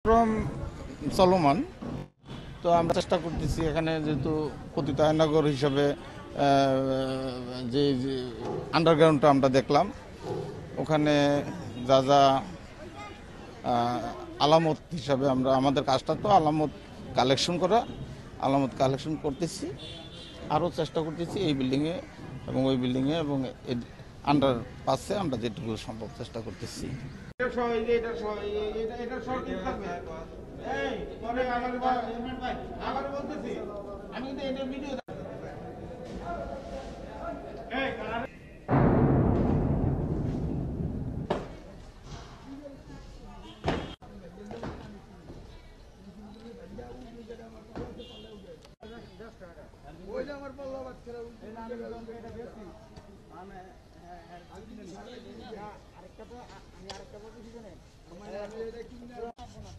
কার্যক্রম চলমান। তো আমরা চেষ্টা করতেছি এখানে যেহেতু পতিতায়নগর হিসাবে যে আন্ডারগ্রাউন্ডটা আমরা দেখলাম, ওখানে যা যা আলামত হিসাবে আমরা আমাদের কাজটা তো আলামত কালেকশন করা, আলামত কালেকশন করতেছি। আরও চেষ্টা করতেছি এই বিল্ডিংয়ে এবং ওই বিল্ডিংয়ে এবং আন্ডার পাসে আমরা যেটুকু সম্ভব চেষ্টা করতেছি। আমার পাল্লা বাচ্চারা আরেকটা আমি আরেকটা বলতেছি